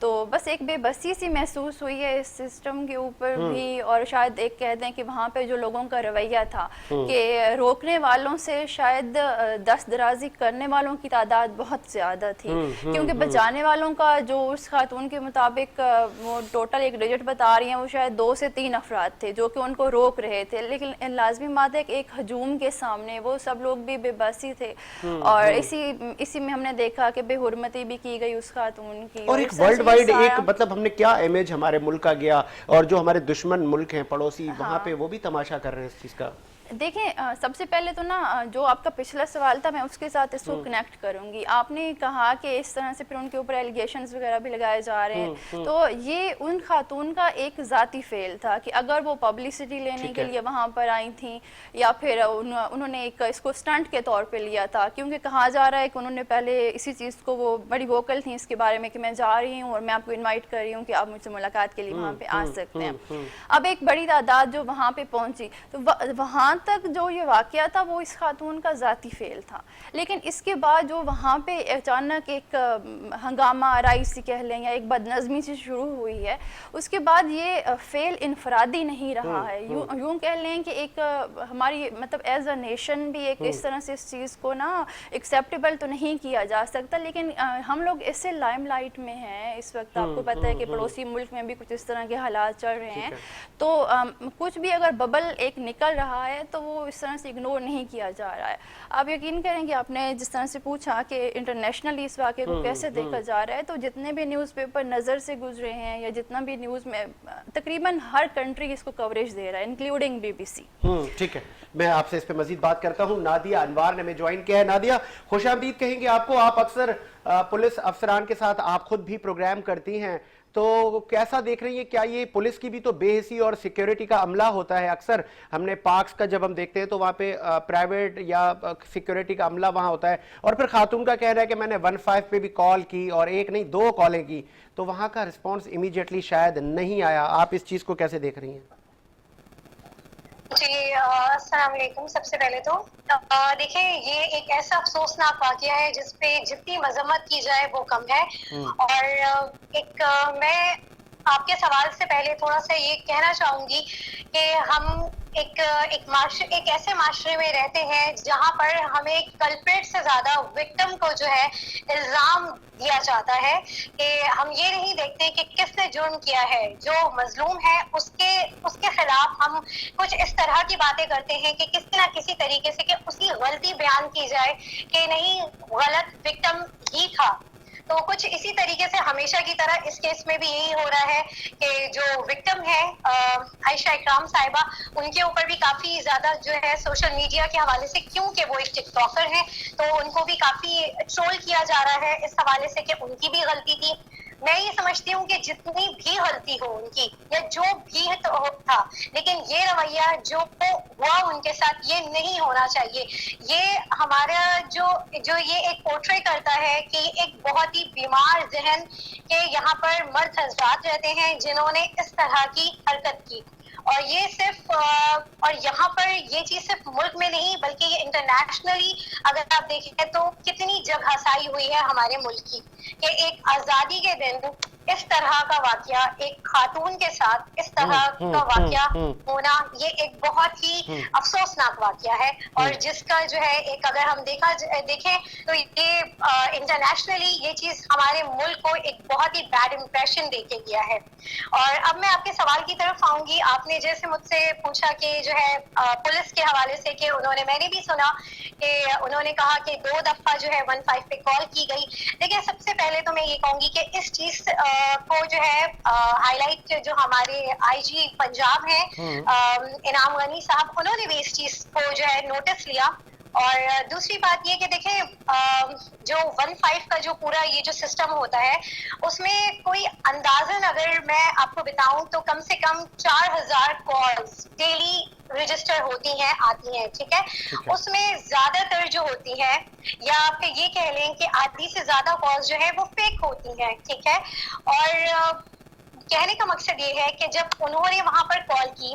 تو بس ایک بے بسی سی محسوس ہوئی ہے اس سسٹم کے اوپر بھی, اور شاید ایک کہہ دیں کہ وہاں پہ جو لوگوں کا رویہ تھا کہ روکنے والوں سے شاید دست درازی کرنے والوں کی تعداد بہت زیادہ تھی, کیونکہ بچانے والوں کا جو اس خاتون کے مطابق وہ ٹوٹل ایک ڈیجٹ بتا رہی ہیں, وہ شاید 2 سے 3 افراد تھے جو کہ ان کو روک رہے تھے, لیکن لازمی بات ہے کہ ایک ہجوم کے سامنے وہ سب لوگ بھی بے بسی تھے, اور اسی میں ہم نے دیکھا کہ بے حرمتی بھی کی گئی اس خاتون کی. اور ایک ورلڈ وائڈ ایک مطلب ہم نے کیا امیج ہمارے ملک کا گیا, اور جو ہمارے دشمن ملک ہیں پڑوسی وہاں پہ وہ بھی تماشا کر رہے ہیں اس چیز کا. دیکھیں سب سے پہلے تو نا جو آپ کا پچھلا سوال تھا میں اس کے ساتھ اس کو کنیکٹ کروں گی. آپ نے کہا کہ اس طرح سے پھر ان کے اوپر ایلیگیشنز وغیرہ بھی لگائے جا رہے ہیں, تو یہ ان خاتون کا ایک ذاتی فیل تھا کہ اگر وہ پبلسٹی لینے کے لیے وہاں پر آئی تھیں, یا پھر انہوں نے ایک اس کو اسٹنٹ کے طور پہ لیا تھا, کیونکہ کہا جا رہا ہے کہ انہوں نے پہلے اسی چیز کو, وہ بڑی ووکل تھیں اس کے بارے میں کہ میں جا رہی ہوں اور میں آپ کو انوائٹ کر رہی ہوں کہ آپ مجھ سے ملاقات کے لیے وہاں پہ آ سکتے ہیں. اب ایک بڑی تعداد جو وہاں پہ پہنچی, تو وہاں تک جو یہ واقعہ تھا وہ اس خاتون کا ذاتی فیل تھا, لیکن اس کے بعد جو وہاں پہ اچانک ایک ہنگامہ آرائی سی کہہ لیں یا ایک بدنظمی سی شروع ہوئی ہے, اس کے بعد یہ فیل انفرادی نہیں رہا ہے. یوں کہہ لیں کہ ایک ہماری مطلب ایز اے نیشن بھی ایک اس طرح سے اس چیز کو نا ایکسیپٹیبل تو نہیں کیا جا سکتا, لیکن ہم لوگ اس سے لائم لائٹ میں ہیں اس وقت. آپ کو پتہ ہے کہ پڑوسی ملک میں بھی کچھ اس طرح کے حالات چل رہے ہیں, تو کچھ بھی اگر ببل ایک نکل رہا ہے تو وہ اس طرح سے اگنور نہیں کیا جا رہا ہے. آپ یقین کریں کہ آپ نے جس طرح سے پوچھا کہ انٹرنیشنلی اس واقعے کو کیسے دیکھا جا رہا ہے, تو جتنے بھی نیوز پیپر نظر سے گزرے ہیں یا جتنا بھی نیوز میں تقریباً ہر کنٹری اس کو کوریج دے رہا ہے انکلوڈنگ BBC. ٹھیک ہے, میں آپ سے اس پہ مزید بات کرتا ہوں. نادیہ انوار نے ہمیں جوائن کیا ہے. نادیہ خوش آمدید کہیں گے آپ کو. آپ اکثر پولیس افسران کے ساتھ آپ خود بھی پروگرام کرتی ہیں, تو کیسا دیکھ رہی ہیں؟ کیا یہ پولیس کی بھی تو بے حسی اور سیکیورٹی کا عملہ ہوتا ہے؟ اکثر ہم نے پارکس کا جب ہم دیکھتے ہیں تو وہاں پہ پرائیویٹ یا سیکیورٹی کا عملہ وہاں ہوتا ہے, اور پھر خاتون کا کہہ رہا ہے کہ میں نے 15 پہ بھی کال کی, اور ایک نہیں 2 کالیں کی, تو وہاں کا رسپانس امیڈیٹلی شاید نہیں آیا. آپ اس چیز کو کیسے دیکھ رہی ہیں؟ جی السلام علیکم. سب سے پہلے تو دیکھیں یہ ایک ایسا افسوسناک واقعہ ہے جس پہ جتنی مذمت کی جائے وہ کم ہے. اور ایک میں آپ کے سوال سے پہلے تھوڑا سا یہ کہنا چاہوں گی کہ ہم ایک ایسے معاشرے میں رہتے ہیں جہاں پر ہمیں کلپریٹ سے زیادہ وکٹم کو جو ہے الزام دیا جاتا ہے, کہ ہم یہ نہیں دیکھتے کہ کس نے جرم کیا ہے. جو مظلوم ہے اس کے خلاف ہم کچھ اس طرح کی باتیں کرتے ہیں کہ کسی نہ کسی طریقے سے کہ اس کی غلطی بیان کی جائے کہ نہیں غلط وکٹم ہی تھا. تو کچھ اسی طریقے سے ہمیشہ کی طرح اس کیس میں بھی یہی ہو رہا ہے کہ جو وکٹم ہے عائشہ اکرام صاحبہ, ان کے اوپر بھی کافی زیادہ جو ہے سوشل میڈیا کے حوالے سے, کیونکہ وہ ایک ٹک ٹاکر ہیں تو ان کو بھی کافی ٹرول کیا جا رہا ہے اس حوالے سے کہ ان کی بھی غلطی تھی. میں یہ سمجھتی ہوں کہ جتنی بھی غلطی ہو ان کی یا جو بھی تھا, لیکن یہ رویہ جو ہوا ان کے ساتھ یہ نہیں ہونا چاہیے. یہ ہمارا جو یہ ایک پورٹری کرتا ہے کہ ایک بہت ہی بیمار ذہن کے یہاں پر مرد حضرات رہتے ہیں جنہوں نے اس طرح کی حرکت کی. اور یہ صرف اور یہاں پر یہ چیز صرف ملک میں نہیں بلکہ یہ انٹرنیشنلی اگر آپ دیکھیں تو کتنی جگہ سائی ہوئی ہے ہمارے ملک کی, کہ ایک آزادی کے دن اس طرح کا واقعہ ایک خاتون کے ساتھ اس طرح کا واقعہ ہونا یہ ایک بہت ہی افسوسناک واقعہ ہے. اور جس کا جو ہے ایک اگر ہم دیکھیں تو یہ انٹرنیشنلی یہ چیز ہمارے ملک کو ایک بہت ہی بیڈ امپریشن دے کے گیا ہے. اور اب میں آپ کے سوال کی طرف آؤں گی. آپ نے جیسے مجھ سے پوچھا کہ جو ہے پولیس کے حوالے سے کہ میں نے بھی سنا کہ انہوں نے کہا کہ 2 دفعہ جو ہے 15 پہ کال کی گئی. لیکن سب سے پہلے تو میں یہ کہوں گی کہ اس چیز کو جو ہے ہائی لائٹ جو ہمارے IG پنجاب ہیں انعام غنی صاحب, انہوں نے بھی اس چیز کو جو ہے نوٹس لیا. اور دوسری بات یہ کہ دیکھیں جو 15 کا جو پورا یہ جو سسٹم ہوتا ہے اس میں کوئی اندازاً اگر میں آپ کو بتاؤں تو کم سے کم 4000 کالز ڈیلی رجسٹر ہوتی ہیں, آتی ہیں. ٹھیک ہے, اس میں زیادہ تر جو ہوتی ہے یا پھر یہ کہہ لیں کہ آدھی سے زیادہ کالز جو ہے وہ فیک ہوتی ہیں. ٹھیک ہے, اور کہنے کا مقصد یہ ہے کہ جب انہوں نے وہاں پر کال کی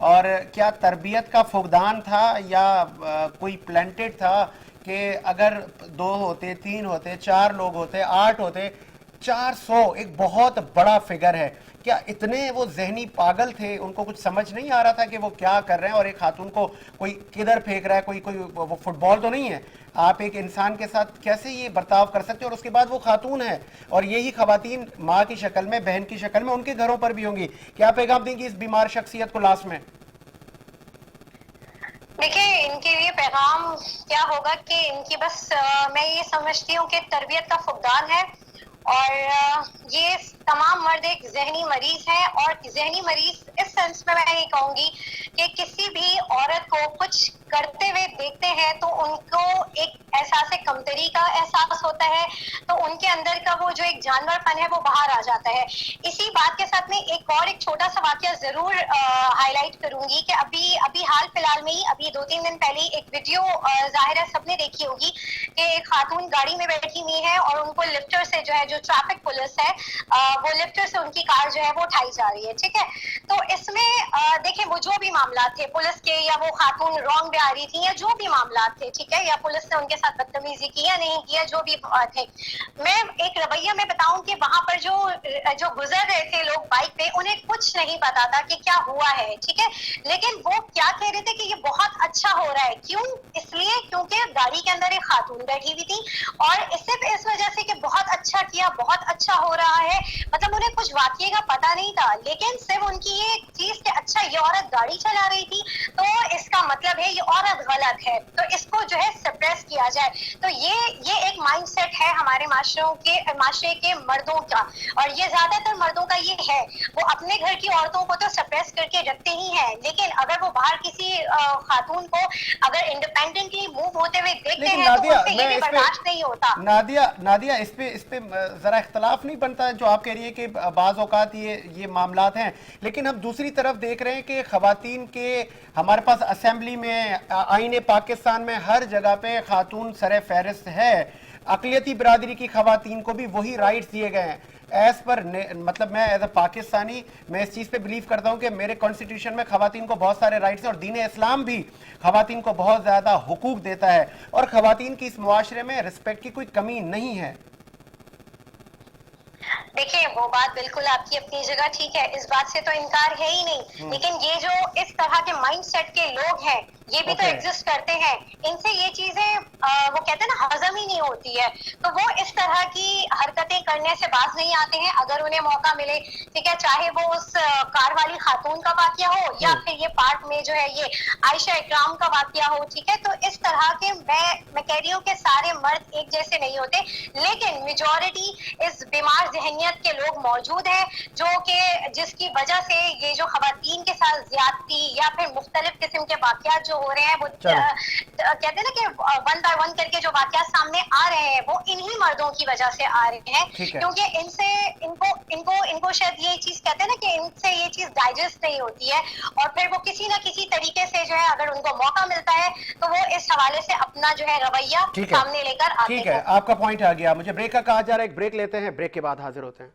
اور کیا تربیت کا فقدان تھا یا کوئی پلانٹڈ تھا کہ اگر 2 ہوتے 3 ہوتے 4 لوگ ہوتے 8 ہوتے 400 ایک بہت بڑا فگر ہے، کیا اتنے وہ ذہنی پاگل تھے، ان کو کچھ سمجھ نہیں آ رہا تھا کہ وہ کیا کر رہے ہیں، اور ایک خاتون کو کوئی کدھر پھینک رہا ہے، کوئی وہ فٹ بال تو نہیں ہے، آپ ایک انسان کے ساتھ کیسے یہ برتاؤ کر سکتے، اور اس کے بعد وہ خاتون ہے، اور یہی خواتین ماں کی شکل میں، بہن کی شکل میں ان کے گھروں پر بھی ہوں گی، کیا پیغام دیں گی اس بیمار شخصیت کو لاسٹ میں؟ دیکھیں ان کے لیے پیغام کیا ہوگا کہ ان کی بس میں یہ سمجھتی ہوں کہ تربیت کا فقدان ہے، اور یہ تمام مرد ایک ذہنی مریض ہیں، اور ذہنی مریض اس سینس میں یہ کہوں گی کہ کسی بھی عورت کو کچھ کرتے ہوئے دیکھتے ہیں تو ان کو ایک احساس کمتری کا احساس ہوتا ہے، تو ان کے اندر کا وہ جو ایک جانور پن ہے وہ باہر آ جاتا ہے۔ اسی بات کے ساتھ میں ایک چھوٹا سا واقعہ ضرور ہائی لائٹ کروں گی کہ ابھی حال فی الحال میں ہی ابھی 2-3 دن پہلے ایک ویڈیو ظاہر ہے سب نے دیکھی ہوگی کہ ایک خاتون گاڑی میں بیٹھی ہوئی ہے اور ان کو لفٹر سے جو ہے جو ٹریفک پولیس ہے وہ لفٹر سے ان کی کار جو ہے وہ اٹھائی جا رہی ہے، ٹھیک ہے۔ تو اس میں دیکھیں وہ جو بھی معاملات تھے پولیس کے، یا وہ خاتون رانگ آ رہی تھی، یا جو بھی معاملات تھے، ٹھیک ہے، یا پولیس نے ان کے ساتھ بدتمیزی کی یا نہیں کیا، جو بھی تھے، میں ایک رویہ میں بتاؤں کہ وہاں پر جو گزر رہے تھے لوگ بائک پہ، انہیں کچھ نہیں پتا تھا کہ کیا ہوا ہے، ٹھیک ہے، لیکن وہ کیا کہہ رہے تھے کہ یہ بہت اچھا ہو رہا ہے، کیوں؟ اس لیے کیونکہ گاڑی کے اندر ایک خاتون بیٹھی ہوئی تھی، اور صرف اس وجہ سے کہ بہت اچھا کیا، بہت اچھا ہو رہا ہے، مطلب انہیں کچھ واقعے کا پتا نہیں تھا، لیکن صرف ان کی یہ چیز کہ اچھا یہ عورت گاڑی چلا رہی تھی تو اس کا مطلب ہے یہ عورت غلط ہے، تو اس کو جو ہے سپریس کیا جائے۔ تو یہ ایک مائنڈ سیٹ ہے ہمارے معاشرے کے مردوں کا، اور یہ زیادہ تر مردوں کا یہ ہے، وہ اپنے گھر کی عورتوں کو تو سپریس کر کے رکھتے ہی ہیں، لیکن اگر وہ باہر کسی خاتون کو اگر انڈیپینڈنٹلی موو ہوتے ہوئے دیکھتے ہیں تو ان سے یہ بھی برداشت نہیں ہوتا۔ نادیہ اس پہ ذرا اختلاف نہیں بنتا جو آپ کہہ رہی ہے کہ بعض اوقات یہ معاملات ہیں، لیکن ہم دوسری طرف دیکھ رہے ہیں کہ خواتین کے ہمارے پاس اسمبلی میں، آئین پاکستان میں ہر جگہ پہ خاتون سر فہرست ہے، اقلیتی برادری کی خواتین کو بھی وہی رائٹس دیے گئے ہیں۔ ایس پر مطلب میں ایز اے پاکستانی میں اس چیز پہ بلیو کرتا ہوں کہ میرے کانسٹیٹیوشن میں خواتین کو بہت سارے رائٹس ہیں، اور دین اسلام بھی خواتین کو بہت زیادہ حقوق دیتا ہے، اور خواتین کی اس معاشرے میں رسپیکٹ کی کوئی کمی نہیں ہے۔ دیکھیں وہ بات بالکل آپ کی اپنی جگہ ٹھیک ہے، اس بات سے تو انکار ہے ہی نہیں، لیکن یہ جو اس طرح کے مائنڈ سیٹ کے لوگ ہیں یہ بھی تو ایگزسٹ کرتے ہیں، ان سے یہ چیزیں وہ کہتے ہیں نا ہضم ہی نہیں ہوتی ہے، تو وہ اس طرح کی حرکتیں کرنے سے باز نہیں آتے ہیں اگر انہیں موقع ملے، ٹھیک ہے، چاہے وہ اس کار والی خاتون کا واقعہ ہو یا پھر یہ پارک میں جو ہے یہ عائشہ اکرام کا واقعہ ہو، ٹھیک ہے۔ تو اس طرح کے میں کہہ رہی ہوں کہ سارے مرد ایک جیسے نہیں ہوتے، لیکن میجورٹی اس بیمار ذہنیت کے لوگ موجود ہیں جو کہ جس کی وجہ سے یہ جو خواتین کے ساتھ زیادتی یا پھر مختلف قسم کے واقعات جو ہو رہے ہیں وہ کہتے ہیں نا کہ 1 by 1 کر کے جو واقعات سامنے آ رہے ہیں وہ انہی مردوں کی وجہ سے آ رہے ہیں، کیونکہ ان کو شاید یہ چیز کہتے ہیں نا کہ ان سے یہ چیز ڈائجسٹ نہیں ہوتی ہے، اور پھر وہ کسی نہ کسی طریقے سے جو ہے اگر ان کو موقع ملتا ہے تو وہ اس حوالے سے اپنا جو ہے رویہ سامنے لے کر آتے ہیں۔ ٹھیک ہے، آپ کا پوائنٹ آ گیا، مجھے بریک کا کہا جا رہا ہے، ایک بریک لیتے ہیں، بریک کے بعد حاضر ہوتے ہیں۔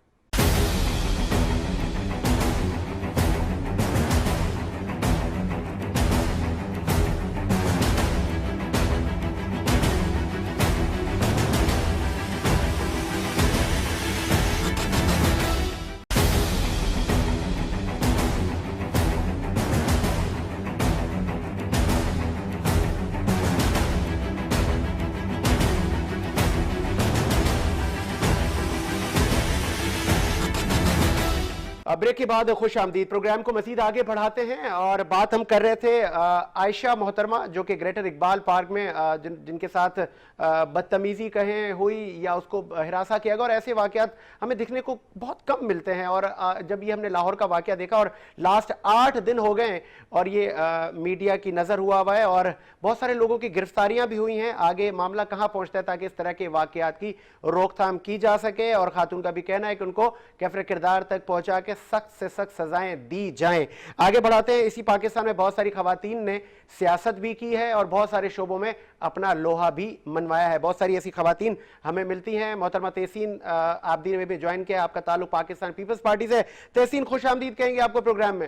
بریک کے بعد خوش آمدید، پروگرام کو مزید آگے بڑھاتے ہیں، اور بات ہم کر رہے تھے عائشہ محترمہ جو کہ گریٹر اقبال پارک میں جن کے ساتھ بدتمیزی کہیں ہوئی یا اس کو ہراساں کیا گیا، اور ایسے واقعات ہمیں دیکھنے کو بہت کم ملتے ہیں، اور جب یہ ہم نے لاہور کا واقعہ دیکھا اور لاسٹ 8 دن ہو گئے اور یہ میڈیا کی نظر ہوا ہے اور بہت سارے لوگوں کی گرفتاریاں بھی ہوئی ہیں، آگے معاملہ کہاں پہنچتا ہے تاکہ اس طرح کے واقعات کی روک تھام کی جا سکے، اور خاتون کا بھی کہنا ہے کہ ان کو کفر کردار تک پہنچا کے سخت سے سخت سزائیں دی جائیں۔ آگے بڑھاتے ہیں، اسی پاکستان میں بہت ساری خواتین نے سیاست بھی کی ہے اور بہت سارے شعبوں میں اپنا لوہا بھی منوایا ہے، بہت ساری ایسی خواتین ہمیں ملتی ہیں۔ محترمہ تحسین عابدین نے بھی جوائن کیا، آپ کا تعلق پاکستان پیپلز پارٹی سے۔ تحسین خوش آمدید کہیں گے آپ کو پروگرام میں۔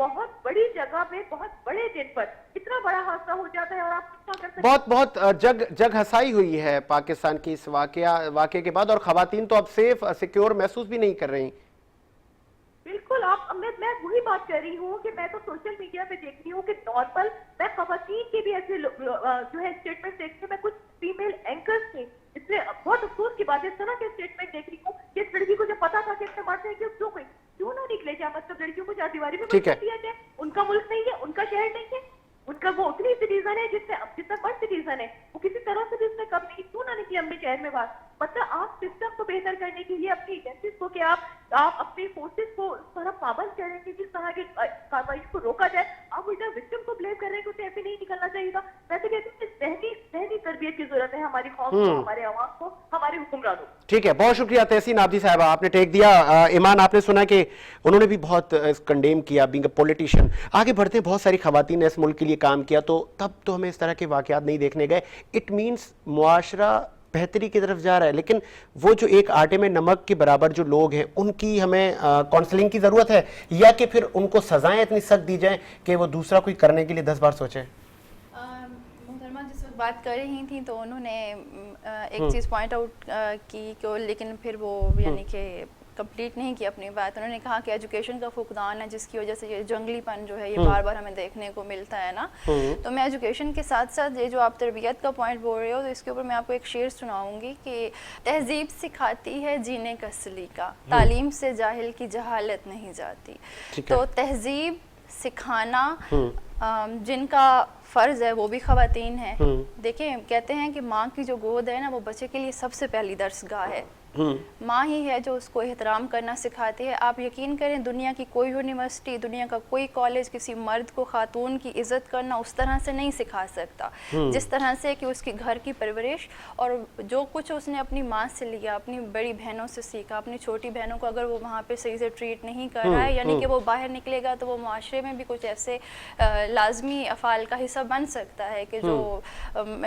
بہت بڑی جگہ پہ بہت بڑے دن پر اتنا بڑا حادثہ ہو جاتا ہے اور آپ کیا کر سکتے ہیں؟ بہت جگ ہسائی ہوئی ہے پاکستان کی اس واقعے کے بعد، اور خواتین تو اب سیف سیکیور محسوس بھی نہیں کر رہی. بالکل میں وہی بات کر رہی ہوں کہ میں تو سوشل میڈیا پہ دیکھ رہی ہوں کہ نارمل میں خواتین کے بھی ایسے جو ہے اسٹیٹمنٹ دیکھتی ہوں. میں کچھ فیمیل اینکرز تھے، اس میں بہت افسوس کی بات ہے، اس طرح کے اسٹیٹمنٹ دیکھ رہی ہوں کہ اس لڑکی کو جب پتا تھا کہ اتنے مرتے ہیں کہ کیوں نہ نکلے. کیا مطلب لڑکیوں کو چار دیواری میں بند کر دیا جائے؟ ان کا ملک نہیں ہے، ان کا شہر نہیں ہے، ان کا وہ اتنی سٹیزن ہے جتنا مرد سٹیزن ہے، وہ کسی طرح سے بھی اس میں کم نہیں. کیوں نہ نکلی اپنے شہر میں بات؟ مطلب آپ سسٹم کو بہتر کرنے کے لیے اپنی ایجنسیز کو کہ آپ اپنی فورسز کو اس طرح پابند کریں کہ جس طرح کی کارروائی کو روکا جائے. آپ الٹا وکٹم کو بلیم کر رہے ہیں کہ اسے ایسے نہیں نکلنا چاہیے تھا. میں تو کہتی ہوں کہ ذہنی تربیت کی ضرورت ہے ہماری قوم کو، ہمارے عوام کو، ہمارے حکمرانوں کو. ٹھیک ہے، بہت شکریہ تحسین عابدی صاحبہ، آپ نے ٹیک دیا. ایمان، آپ نے سنا کہ انہوں نے بھی بہت کنڈیم کیا بینگ اے پولیٹیشین. آگے بڑھتے ہیں، بہت ساری خواتین نے اس ملک کے لیے کام کیا، تو تب تو ہمیں اس طرح کے واقعات نہیں دیکھنے گئے. اٹ مینس معاشرہ بہتری کی طرف جا رہا ہے، لیکن وہ جو ایک آٹے میں نمک کے برابر جو لوگ ہیں ان کی ہمیں کاؤنسلنگ کی ضرورت ہے، یا کہ پھر ان کو سزائیں اتنی سخت دی جائیں کہ وہ دوسرا کوئی کرنے کے لیے 10 بار سوچیں. محترمہ جس وقت بات کر رہی تھیں تو انہوں نے ایک چیز پوائنٹ آؤٹ کی کہ لیکن پھر وہ یعنی کہ کمپلیٹ نہیں کی اپنی بات. انہوں نے کہا کہ ایجوکیشن کا فقدان ہے جس کی وجہ سے یہ جنگلی پن جو ہے یہ بار بار ہمیں دیکھنے کو ملتا ہے نا. تو میں ایجوکیشن کے ساتھ ساتھ یہ جو آپ تربیت کا پوائنٹ بول رہے ہو تو اس کے اوپر میں آپ کو ایک شعر سناؤں گی کہ تہذیب سکھاتی ہے جینے کا سلیقہ، تعلیم سے جاہل کی جہالت نہیں جاتی. تو تہذیب سکھانا جن کا فرض ہے وہ بھی خواتین ہیں. دیکھیں کہتے ہیں کہ ماں کی جو گود ہے نا وہ بچے کے لیے سب سے پہلی درس گاہ ہے. ماں ہی ہے جو اس کو احترام کرنا سکھاتی ہے. آپ یقین کریں دنیا کی کوئی یونیورسٹی، دنیا کا کوئی کالج کسی مرد کو خاتون کی عزت کرنا اس طرح سے نہیں سکھا سکتا جس طرح سے کہ اس کی گھر کی پرورش اور جو کچھ اس نے اپنی ماں سے لیا، اپنی بڑی بہنوں سے سیکھا. اپنی چھوٹی بہنوں کو اگر وہ وہاں پہ صحیح سے ٹریٹ نہیں کر رہا ہے یعنی کہ وہ باہر نکلے گا تو وہ معاشرے میں بھی کچھ ایسے لازمی افعال کا حصہ بن سکتا ہے کہ جو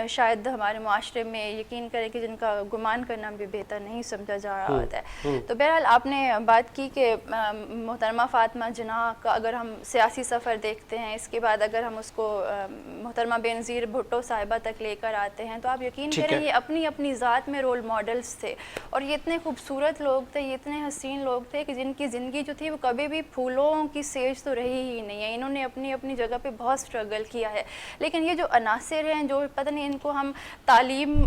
شاید ہمارے معاشرے میں یقین کریں کہ جن کا گمان کرنا بھی بہتر نہیں سمجھا جا رہا ہوتا ہے. تو بہرحال آپ نے بات کی کہ محترمہ فاطمہ جناح کا اگر ہم سیاسی سفر دیکھتے ہیں، اس کے بعد اگر ہم اس کو محترمہ بے نظیر بھٹو صاحبہ تک لے کر آتے ہیں تو آپ یقین کریں یہ اپنی اپنی ذات میں رول ماڈلز تھے اور یہ اتنے خوبصورت لوگ تھے، یہ اتنے حسین لوگ تھے کہ جن کی زندگی جو تھی وہ کبھی بھی پھولوں کی سیج تو رہی ہی نہیں ہے. انہوں نے اپنی اپنی جگہ پہ بہت اسٹرگل کیا ہے. لیکن یہ جو عناصر ہیں جو پتہ نہیں ان کو ہم تعلیم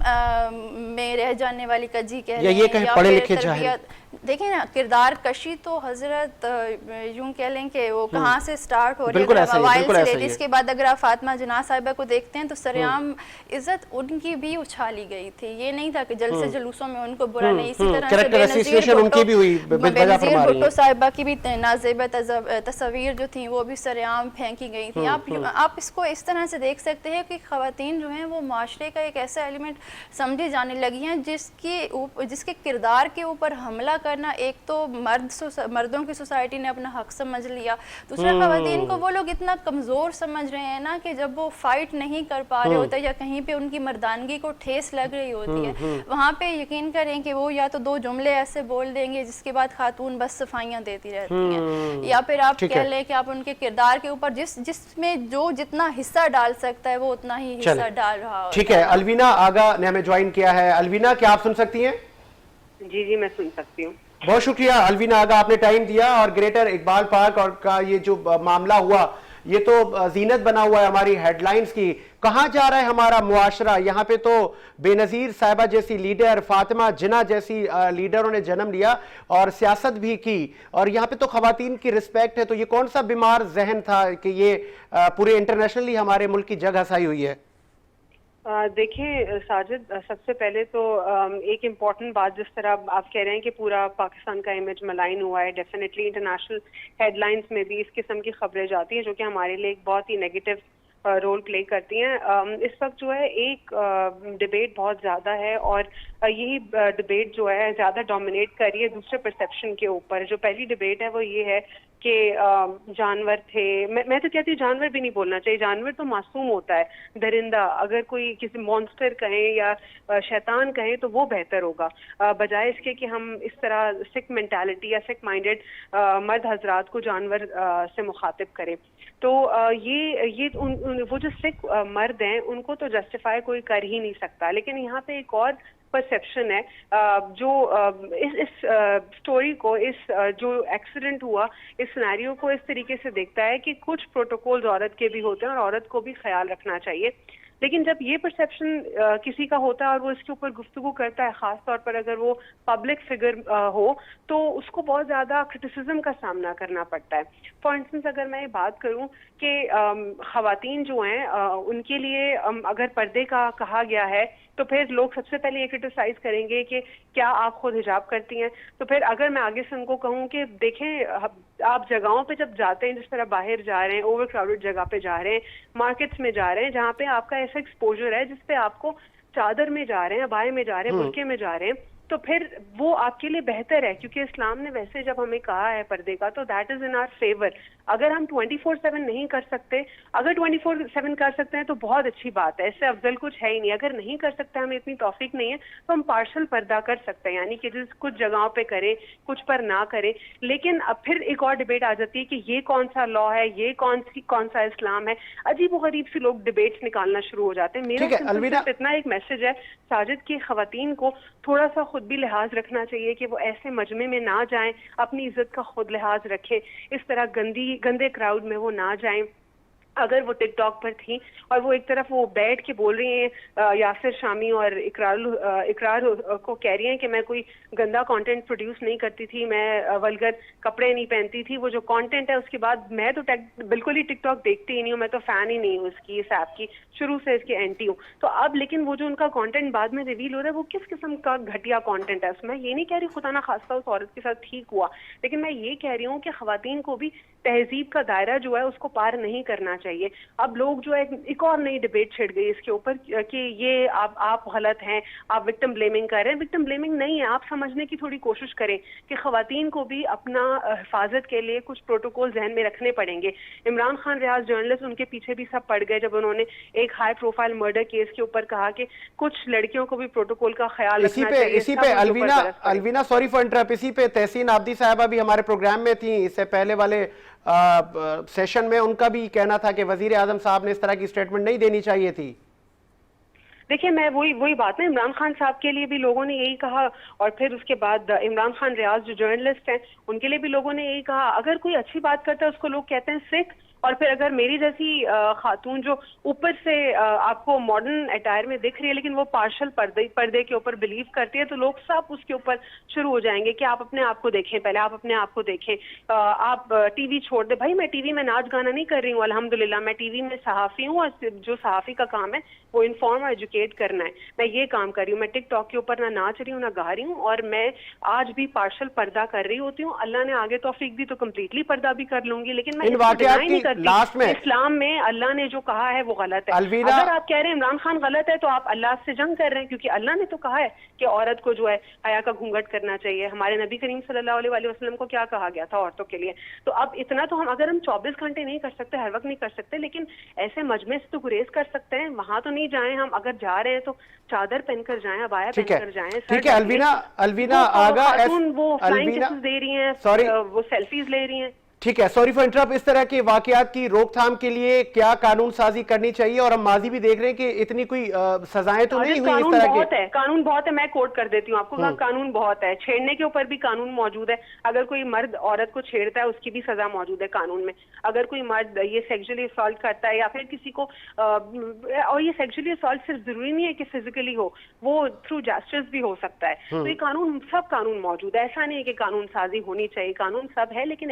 میں رہ جانے والی کجی کہہ رہے ہیں یا پھر تربیت، دیکھیں نا کردار کشی تو حضرت یوں کہہ لیں کہ وہ کہاں سے سٹارٹ ہو رہی ہے. موبائل سے لے اس کے بعد اگر آپ فاطمہ جناح صاحبہ کو دیکھتے ہیں تو سریعام عزت ان کی بھی اچھالی گئی تھی. یہ نہیں تھا کہ جلسے جلوسوں میں ان کو برا نہیں. اسی طرح سے بے نظیر بھٹو صاحبہ کی بھی نازیبہ تصاویر جو تھیں وہ بھی سریعام پھینکی گئی تھیں. آپ اس کو اس طرح سے دیکھ سکتے ہیں کہ خواتین جو ہیں وہ معاشرے کا ایک ایسا ایلیمنٹ سمجھی جانے لگی ہیں جس کے کردار کے اوپر حملہ کرنا ایک تو مردوں کی سوسائٹی نے اپنا حق سمجھ لیا، دوسرا خواتین کو وہ لوگ اتنا کمزور سمجھ رہے ہیں نا کہ جب وہ فائٹ نہیں کر پا رہے ہوتے یا کہیں پہ ان کی مردانگی کو ٹھیس لگ رہی ہوتی ہے وہاں پہ یقین کریں کہ وہ یا تو دو جملے ایسے بول دیں گے جس کے بعد خاتون بس صفائیاں دیتی رہتی ہیں، یا پھر آپ کہہ لیں کہ آپ ان کے کردار کے اوپر جس میں جو جتنا حصہ ڈال سکتا ہے وہ اتنا ہی حصہ ڈال رہا ہوتا ہے. ٹھیک ہے، الوینا آغا نے ہمیں جوائن کیا ہے. الوینا کیا آپ سن سکتی ہیں؟ جی میں سن سکتی ہوں. بہت شکریہ الوینا آغا، آپ نے ٹائم دیا. اور گریٹر اقبال پارک اور کا یہ جو معاملہ ہوا یہ تو زینت بنا ہوا ہے ہماری ہیڈ لائنز کی. کہاں جا رہا ہے ہمارا معاشرہ؟ یہاں پہ تو بے نظیر صاحبہ جیسی لیڈر، فاطمہ جناح جیسی لیڈروں نے جنم لیا اور سیاست بھی کی، اور یہاں پہ تو خواتین کی رسپیکٹ ہے. تو یہ کون سا بیمار ذہن تھا کہ یہ پورے انٹرنیشنلی ہمارے ملک کی جگہ ہسائی ہوئی ہے؟ دیکھیں ساجد، سب سے پہلے تو ایک امپورٹنٹ بات، جس طرح آپ کہہ رہے ہیں کہ پورا پاکستان کا امیج ملائن ہوا ہے، ڈیفینیٹلی انٹرنیشنل ہیڈ لائنز میں بھی اس قسم کی خبریں جاتی ہیں جو کہ ہمارے لیے ایک بہت ہی نیگیٹو رول پلے کرتی ہیں. اس وقت جو ہے ایک ڈبیٹ بہت زیادہ ہے اور یہی ڈبیٹ جو ہے زیادہ ڈومینیٹ کر رہی ہے دوسرے پرسیپشن کے اوپر. جو پہلی ڈبیٹ ہے وہ یہ ہے کہ جانور تھے. میں تو کہتی ہوں جانور بھی نہیں بولنا چاہیے, جانور تو معصوم ہوتا ہے, درندہ. اگر کوئی کسی مونسٹر کہیں یا شیطان کہیں تو وہ بہتر ہوگا, بجائے اس کے کہ ہم اس طرح سک مینٹالٹی یا سک مائنڈیڈ مرد حضرات کو جانور سے مخاطب کریں. تو یہ وہ جو سکھ مرد ہیں ان کو تو جسٹیفائی کوئی کر ہی نہیں سکتا. لیکن یہاں پہ ایک اور پرسیپشن ہے جو اس سٹوری کو, اس جو ایکسیڈنٹ ہوا اس سینیریو کو اس طریقے سے دیکھتا ہے کہ کچھ پروٹوکولز عورت کے بھی ہوتے ہیں اور عورت کو بھی خیال رکھنا چاہیے. لیکن جب یہ پرسیپشن کسی کا ہوتا ہے اور وہ اس کے اوپر گفتگو کرتا ہے, خاص طور پر اگر وہ پبلک فگر ہو, تو اس کو بہت زیادہ کرٹیسزم کا سامنا کرنا پڑتا ہے. فار انسٹنس اگر میں یہ بات کروں کہ خواتین جو ہیں ان کے لیے اگر پردے کا کہا گیا ہے تو پھر لوگ سب سے پہلے یہ کرٹیسائز کریں گے کہ کیا آپ خود حجاب کرتی ہیں. تو پھر اگر میں آگے سے ان کو کہوں کہ دیکھیں آپ جگہوں پہ جب جاتے ہیں, جس طرح باہر جا رہے ہیں, اوور کراؤڈڈ جگہ پہ جا رہے ہیں, مارکیٹس میں جا رہے ہیں جہاں پہ آپ کا ایسا ایکسپوجر ہے جس پہ آپ کو چادر میں جا رہے ہیں, ابائے میں جا رہے ہیں, برقعے میں جا رہے ہیں, تو پھر وہ آپ کے لیے بہتر ہے. کیونکہ اسلام نے ویسے جب ہمیں کہا ہے پردے کا تو that is in our favour. اگر ہم 24/7 نہیں کر سکتے, اگر 24/7 کر سکتے ہیں تو بہت اچھی بات ہے, اس سے افضل کچھ ہے ہی نہیں. اگر نہیں کر سکتے, ہمیں اتنی توفیق نہیں ہے, تو ہم پارشل پردہ کر سکتے ہیں, یعنی کہ کچھ جگہوں پہ کریں, کچھ پر نہ کریں. لیکن اب پھر ایک اور ڈبیٹ آ جاتی ہے کہ یہ کون سا لا ہے, یہ کون سا اسلام ہے. عجیب و غریب سی لوگ ڈبیٹس نکالنا شروع ہو جاتے ہیں. میرا صرف اتنا ایک میسج ہے ساجد کی خواتین کو تھوڑا سا خود بھی لحاظ رکھنا چاہیے کہ وہ ایسے مجمع میں نہ جائیں, اپنی عزت کا خود لحاظ رکھیں, اس طرح گندے کراؤڈ میں وہ نہ جائیں. اگر وہ ٹک ٹاک پر تھیں اور وہ ایک طرف وہ بیٹھ کے بول رہی ہیں یاسر شامی اور اقرار کو کہہ رہی ہیں کہ میں کوئی گندا کانٹینٹ پروڈیوس نہیں کرتی تھی, میں ولگر کپڑے نہیں پہنتی تھی, وہ جو کانٹینٹ ہے اس کے بعد میں تو بالکل ہی ٹک ٹاک دیکھتی ہی نہیں ہوں, میں تو فین ہی نہیں ہوں اس کی, اس ایپ کی, شروع سے اس کے اینٹی ہوں. تو اب لیکن وہ جو ان کا کانٹینٹ بعد میں ریویل ہو رہا ہے وہ کس قسم کا گھٹیا کانٹینٹ ہے. اس میں یہ نہیں کہہ رہی خدا نہ خواستہ اس عورت کے ساتھ ٹھیک ہوا, لیکن میں یہ کہہ رہی ہوں کہ خواتین کو بھی تہذیب کا دائرہ جو ہے اس کو پار نہیں کرنا چاہیے. اب لوگ جو ہے ایک اور نئی ڈبیٹ چھڑ گئی اس کے اوپر کہ یہ آپ غلط ہیں, آپ وکٹم بلیمنگ کر رہے ہیں. وکٹم بلیمنگ نہیں ہے, آپ سمجھنے کی تھوڑی کوشش کریں کہ خواتین کو بھی اپنا حفاظت کے لیے کچھ پروٹوکول ذہن میں رکھنے پڑیں گے. عمران خان ریاض جرنلسٹ ان کے پیچھے بھی سب پڑ گئے جب انہوں نے ایک ہائی پروفائل مرڈر کیس کے اوپر کہا کہ کچھ لڑکیوں کو بھی پروٹوکول کا خیال رکھنا چاہیے. اسی پہ الوینا سوری فار انٹرپٹ, اسی پہ تحسین عابدی صاحبہ بھی ہمارے پروگرام میں تھیں اس سے پہلے والے سیشن میں, ان کا بھی کہنا تھا کہ وزیر اعظم صاحب نے اس طرح کی سٹیٹمنٹ نہیں دینی چاہیے تھی. دیکھیں میں وہی بات ہے, عمران خان صاحب کے لیے بھی لوگوں نے یہی کہا, اور پھر اس کے بعد عمران خان ریاض جو جرنلسٹ ہیں ان کے لیے بھی لوگوں نے یہی کہا. اگر کوئی اچھی بات کرتا ہے اس کو لوگ کہتے ہیں سکھ, اور پھر اگر میری جیسی خاتون جو اوپر سے آپ کو ماڈرن اٹائر میں دکھ رہی ہے لیکن وہ پارشل پردے کے اوپر بلیو کرتی ہے, تو لوگ سب اس کے اوپر شروع ہو جائیں گے کہ آپ اپنے آپ کو دیکھیں, پہلے آپ اپنے آپ کو دیکھیں, آپ ٹی وی چھوڑ دیں. بھائی میں ٹی وی میں ناچ گانا نہیں کر رہی ہوں, الحمدللہ میں ٹی وی میں صحافی ہوں, اور جو صحافی کا کام ہے وہ انفارم اور ایجوکیٹ کرنا ہے. میں یہ کام کر رہی ہوں, میں ٹک ٹاک کے اوپر نہ ناچ رہی ہوں نہ گا رہی ہوں, اور میں آج بھی پارشل پردہ کر رہی ہوتی ہوں. اللہ نے آگے توفیق دی تو کمپلیٹلی پردہ بھی کر لوں گی, لیکن میں نہیں کرتی. اسلام میں اللہ نے جو کہا ہے وہ غلط ہے. اگر آپ کہہ رہے ہیں عمران خان غلط ہے تو آپ اللہ سے جنگ کر رہے ہیں, کیونکہ اللہ نے تو کہا ہے کہ عورت کو جو ہے حیا کا گھونگھٹ کرنا چاہیے. ہمارے نبی کریم صلی اللہ علیہ وسلم کو کیا کہا گیا تھا عورتوں کے لیے. تو اب اتنا تو اگر ہم 24 گھنٹے نہیں کر سکتے, ہر وقت نہیں کر سکتے, لیکن ایسے مجمع سے تو گریز کر سکتے ہیں. وہاں تو نہیں جائیں ہم, اگر جا رہے ہیں تو چادر پہن کر جائیں, ابایا پہن کر جائیں. ٹھیک ہے الوینا آگا, وہ فلائنگ کسز دے رہی ہیں, وہ سیلفیز لے رہی ہیں. ٹھیک ہے, سوری فار انٹرپٹ. اس طرح کے واقعات کی روک تھام کے لیے کیا قانون سازی کرنی چاہیے؟ اور ہم ماضی بھی دیکھ رہے ہیں کہ اتنی کوئی سزائیں تو نہیں ہوئی اس طرح کے. قانون بہت ہے, میں کوٹ کر دیتی ہوں آپ کو, قانون بہت ہے. چھیڑنے کے اوپر بھی قانون موجود ہے. اگر کوئی مرد عورت کو چھیڑتا ہے اس کی بھی سزا موجود ہے قانون میں. اگر کوئی مرد یہ سیکشولی اسالٹ کرتا ہے یا پھر کسی کو, اور یہ سیکشولی اسالٹ صرف ضروری نہیں ہے کہ فزیکلی ہو, وہ تھرو جسٹس بھی ہو سکتا ہے. تو یہ قانون, سب قانون موجود ہے. ایسا نہیں ہے کہ قانون سازی ہونی چاہیے, قانون سب ہے, لیکن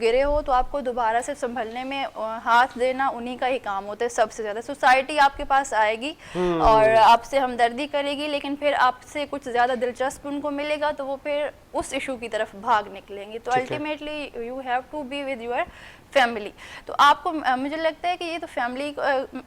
گرے ہو تو آپ کو دوبارہ سے سنبھلنے میں ہاتھ دینا انہی کا ہی کام ہوتا ہے سب سے زیادہ. سوسائٹی آپ کے پاس آئے گی اور آپ سے ہمدردی کرے گی, لیکن پھر آپ سے کچھ زیادہ دلچسپ ان کو ملے گا تو وہ پھر اس ایشو کی طرف بھاگ نکلیں گے. تو ultimately you have to be with your family. تو آپ کو مجھے لگتا ہے کہ یہ تو فیملی.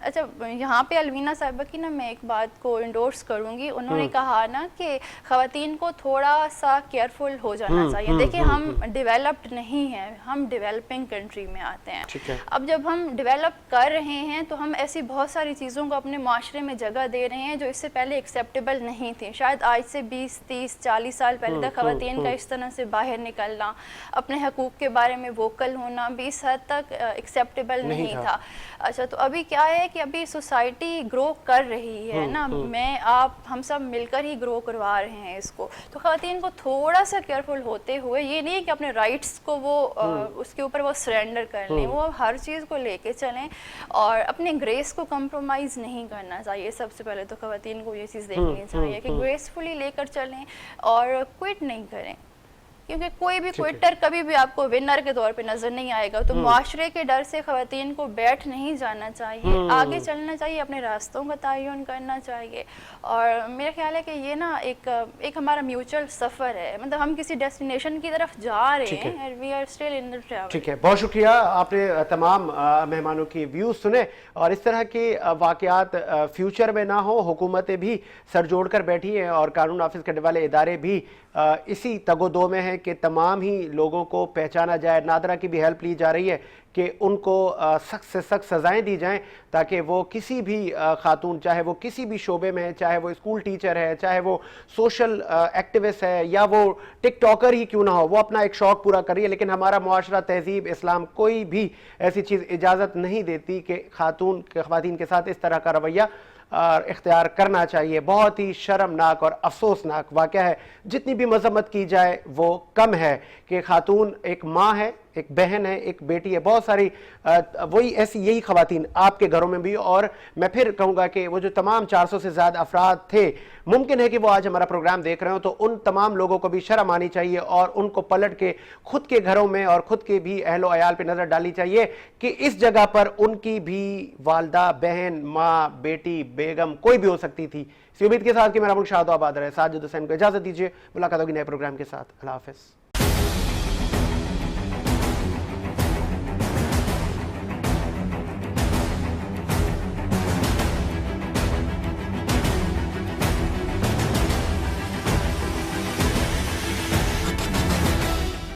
اچھا یہاں پہ الوینہ صاحبہ کی نا میں ایک بات کو انڈورس کروں گی. انہوں نے کہا نا کہ خواتین کو تھوڑا سا کیئرفل ہو جانا چاہیے. دیکھیں ہم ڈیولپڈ نہیں ہیں, ہم ڈیولپنگ کنٹری میں آتے ہیں. اب جب ہم ڈیولپ کر رہے ہیں تو ہم ایسی بہت ساری چیزوں کو اپنے معاشرے میں جگہ دے رہے ہیں جو اس سے پہلے ایکسیپٹیبل نہیں تھیں. شاید آج سے 20 30 40 سال پہلے تک خواتین کا اس طرح سے باہر نکلنا, اپنے حقوق کے بارے میں ووکل ہونا 20 حد تک ایکسیپٹیبل نہیں تھا. اچھا تو ابھی کیا ہے کہ ابھی سوسائٹی گرو کر رہی ہے نا, میں آپ ہم سب مل کر ہی گرو کروا رہے ہیں اس کو. تو خواتین کو تھوڑا سا کیئرفل ہوتے ہوئے, یہ نہیں ہے کہ اپنے رائٹس کو وہ اس کے اوپر وہ سرینڈر کر لیں, وہ ہر چیز کو لے کے چلیں اور اپنے گریس کو کمپرومائز نہیں کرنا چاہیے. سب سے پہلے تو خواتین کو یہ چیز دیکھنی چاہیے کہ گریسفلی لے کر چلیں اور کوئٹ نہیں کریں, کیونکہ کوئی بھی کوئٹر کبھی بھی آپ کو ونر کے طور پہ نظر نہیں آئے گا. تو معاشرے کے ڈر سے خواتین کو بیٹھ نہیں جانا چاہیے, آگے چلنا چاہیے, اپنے راستوں کا تعین کرنا چاہیے. اور میرا خیال ہے کہ یہ نا ایک ہمارا میوچل سفر ہے, مطلب ہم کسی ڈیسٹینیشن کی طرف جا رہے ہیں and we are still in the travel. ٹھیک ہے, بہت شکریہ. آپ نے تمام مہمانوں کی ویوز سنے اور اس طرح کے واقعات فیوچر میں نہ ہو. حکومتیں بھی سر جوڑ کر بیٹھی ہیں اور قانون نافذ کرنے والے ادارے بھی اسی تگ و دو میں ہیں کہ تمام ہی لوگوں کو پہچانا جائے. نادرہ کی بھی ہیلپ لی جا رہی ہے کہ ان کو سخت سے سخت سزائیں دی جائیں تاکہ وہ کسی بھی خاتون, چاہے وہ کسی بھی شعبے میں ہے, چاہے وہ اسکول ٹیچر ہے, چاہے وہ سوشل ایکٹیوسٹ ہے یا وہ ٹک ٹاکر ہی کیوں نہ ہو, وہ اپنا ایک شوق پورا کریے. لیکن ہمارا معاشرہ, تہذیب, اسلام کوئی بھی ایسی چیز اجازت نہیں دیتی کہ خواتین کے ساتھ اس طرح کا رویہ اختیار کرنا چاہیے. بہت ہی شرمناک اور افسوسناک واقعہ ہے. جتنی بھی مذمت کی جائے وہ کم ہے کہ خاتون ایک ماں ہے, ایک بہن ہے, ایک بیٹی ہے. بہت ساری یہی خواتین آپ کے گھروں میں بھی, اور میں پھر کہوں گا کہ وہ جو تمام 400 سے زیادہ افراد تھے, ممکن ہے کہ وہ آج ہمارا پروگرام دیکھ رہے ہوں, تو ان تمام لوگوں کو بھی شرم آنی چاہیے اور ان کو پلٹ کے خود کے گھروں میں اور خود کے بھی اہل و عیال پہ نظر ڈالنی چاہیے کہ اس جگہ پر ان کی بھی والدہ, بہن, ماں, بیٹی, بیگم کوئی بھی ہو سکتی تھی. اسی امید کے ساتھ کہ میرا ملک شاد و آباد رہے. ساجد حسین کو اجازت دیجیے, ملاقات ہوگی نئے پروگرام کے ساتھ. اللہ حافظ.